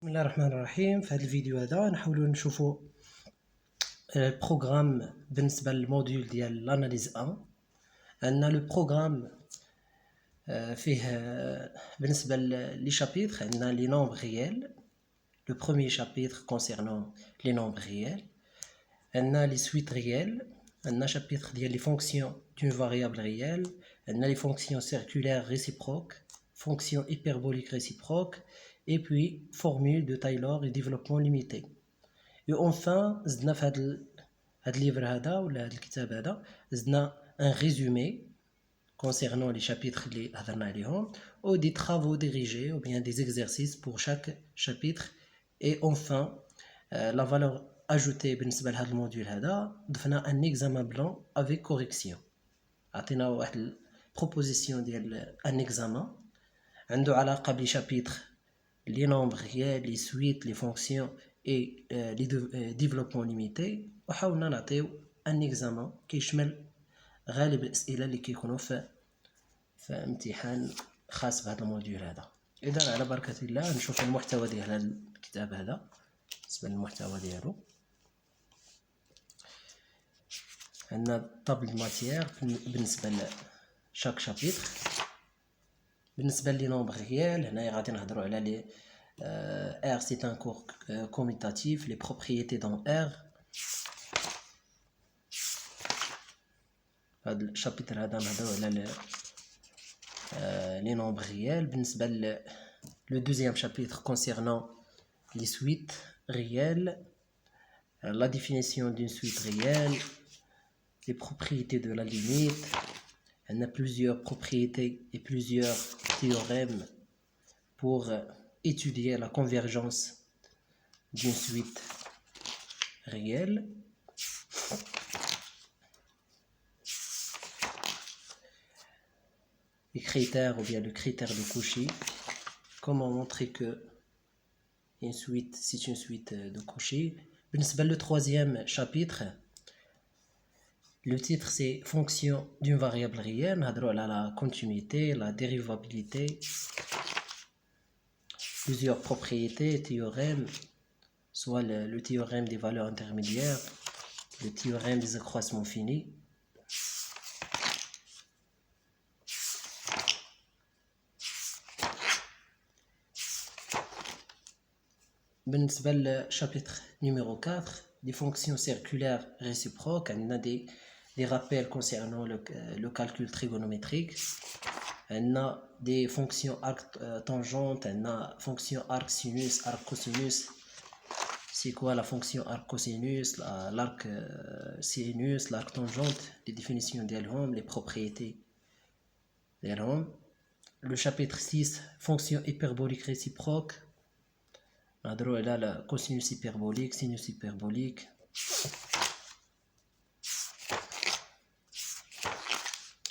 الله الرحمن الرحيم. في هذا الفيديو هذا نحاولوا نشوفوا البروغرام بالنسبه للموديول ديال لاناليز 1. عندنا لو بروغرام فيه بالنسبه لي شابيتر عندنا لي نومبر ريال. لو بروميير شابيتر كونسيرنون لي نومبر ريال. عندنا لي سويت ريال. عندنا شابيتر ديال لي فونكسيون دون فاريابل ريال. عندنا لي فونكسيون سيركولير ريسيبروك، fonction hyperbolique réciproque, et puis formule de Taylor et développement limité. Et enfin, زدنا في هذا livre هذا ولا هذا الكتاب هذا زدنا un résumé concernant les chapitres اللي هضرنا عليهم ou des travaux dirigés ou bien des exercices pour chaque chapitre. Et enfin, la valeur ajoutée بالنسبة لهذا الموديول هذا ضفنا un examen blanc avec correction. عطينا واحد proposition ديال un examen عنده علاقة بلي شابيتر لي نومبر ريال، لي سويت، لي فونكسيون اي لي ديفلوبمون ليميتي، وحاولنا نعطيو ان اكزامان كيشمل غالب الاسئله اللي كيكونوا في امتحان خاص بهذا الموديول هذا. اذا على بركه الله نشوف المحتوى ديال هذا الكتاب هذا. بالنسبه للمحتوى ديالو عندنا طابل ماتيير بالنسبه لشاك شابيتر. بالنسبه لي نومبر ريال هنايا غادي نهضروا على لي R c'est un cours commutatif, les propriétés dans R. هذا الشابيتر هذا نهضروا على لي نومبر ريال. بالنسبه لو دوزيام شابيتر concernant les suites réelles, la définition d'une suite réelle, les propriétés de la limite. On a plusieurs propriétés et plusieurs théorèmes pour étudier la convergence d'une suite réelle. Les critères ou bien le critère de Cauchy. Comment montrer que une suite, c'est une suite de Cauchy. Le troisième chapitre, le titre c'est fonction d'une variable réelle. On a la continuité, la dérivabilité, plusieurs propriétés, théorèmes, soit le théorème des valeurs intermédiaires, le théorème des accroissements finis. بالنسبة للشابيتر numéro 4, des fonctions circulaires réciproques. On a des rappels concernant le calcul trigonométrique. On a des fonctions arc tangente, on a fonction arc sinus, arc cosinus. C'est quoi la fonction arc cosinus, l'arc sinus, l'arc tangente, les définitions d'Elholm, les propriétés d'Elholm. Le chapitre 6, fonction hyperbolique réciproque. On a là la cosinus hyperbolique, sinus hyperbolique.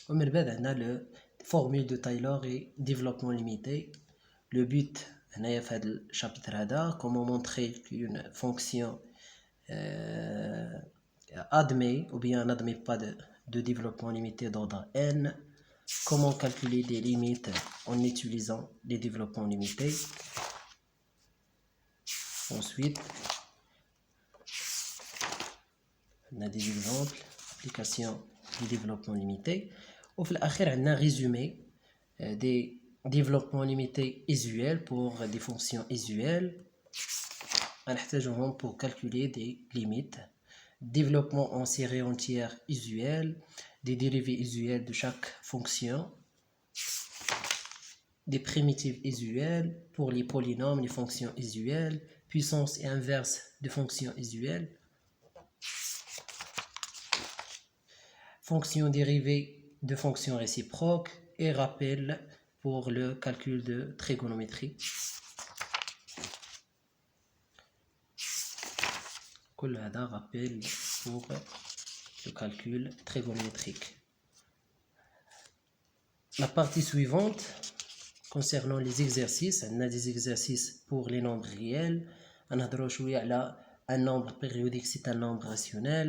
ومن بعد عندنا le formule de Taylor et développement limité. Le but هنايا في هذا الشابيتر هذا comment montrer qu'une fonction admet ou bien n'admet pas de développement limité d'ordre n. Comment calculer des limites en utilisant les développements limités. Ensuite, on a des exemples, application du développement limité. Au fil akhir, on a un résumé des développements limités usuels pour des fonctions usuelles. On a pour calculer des limites. Développement en série entière usuelle, des dérivés usuels de chaque fonction, des primitives usuelles pour les polynômes, les fonctions usuelles, puissance et inverse de fonctions usuelles, fonctions dérivées de fonctions réciproques et rappel pour le calcul de trigonométrie. كل هذا rappel pour le calcul trigonométrique. La partie suivante concernant les exercices, on a des exercices pour les nombres réels. On a un nombre périodique, c'est un nombre rationnel.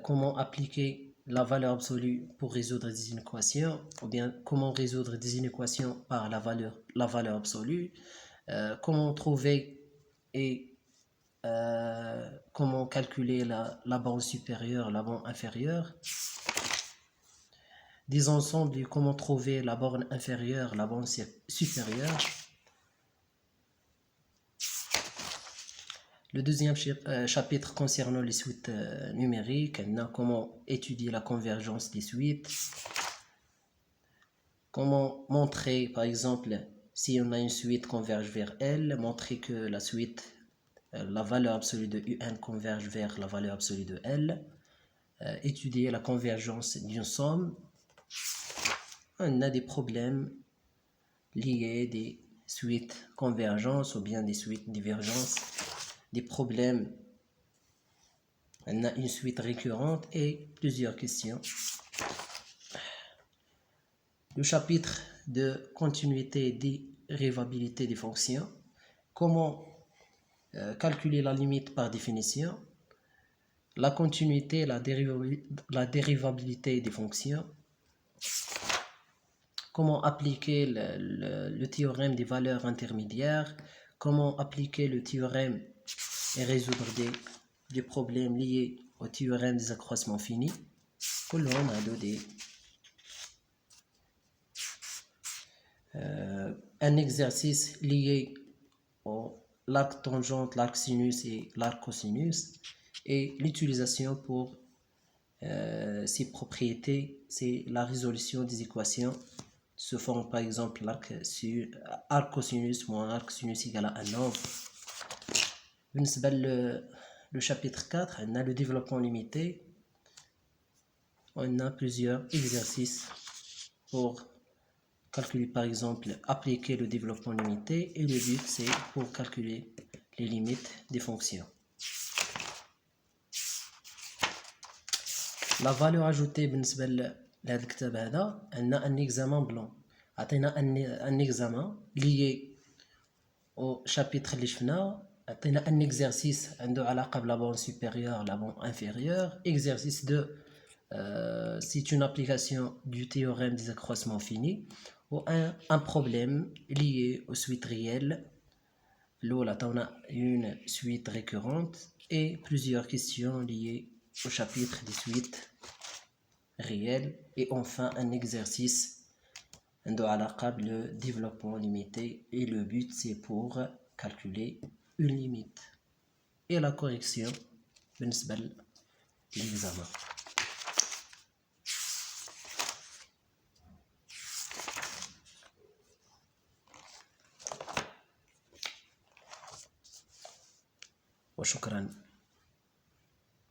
Comment appliquer la valeur absolue pour résoudre des inéquations, ou bien comment résoudre des inéquations par la valeur absolue. comment trouver et comment calculer la borne supérieure, la borne inférieure, des ensembles et comment trouver la borne inférieure, la borne supérieure. Le deuxième chapitre concernant les suites numériques, comment étudier la convergence des suites, comment montrer par exemple si on a une suite converge vers L, montrer que la suite, la valeur absolue de UN converge vers la valeur absolue de L, étudier la convergence d'une somme. On a des problèmes liés des suites convergence ou bien des suites divergence, des problèmes, on a une suite récurrente et plusieurs questions. Le chapitre de continuité et dérivabilité des fonctions, comment calculer la limite par définition, la continuité et la dérivabilité des fonctions, comment appliquer le théorème des valeurs intermédiaires, comment appliquer le théorème et résoudre des problèmes liés au théorème des accroissements finis. كلهم هادو دي un exercice lié au l'arc tangente, l'arc sinus et l'arc cosinus, et l'utilisation pour ces propriétés, c'est la résolution des équations se forme par exemple l'arc cosinus moins arc sinus égale à 1 nombre. Le chapitre 4, on a le développement limité. On a plusieurs exercices pour calculer par exemple, appliquer le développement limité, et le but c'est pour calculer les limites des fonctions. La valeur ajoutée بالنسبة لهذا الكتاب هذا عندنا un examen blanc. عطينا un examen lié au chapitre اللي شفناه. عطينا un exercice عنده علاقة بلا borne supérieure, la borne inférieure. Exercice 2, c'est une application du théorème des accroissements finis. Ou un problème lié aux suites réelles. Là, on a une suite récurrente et plusieurs questions liées au chapitre des suites réelles. Et enfin, un exercice de le développement limité. Et le but, c'est pour calculer une limite. Et la correction, l'examen. وشكرا.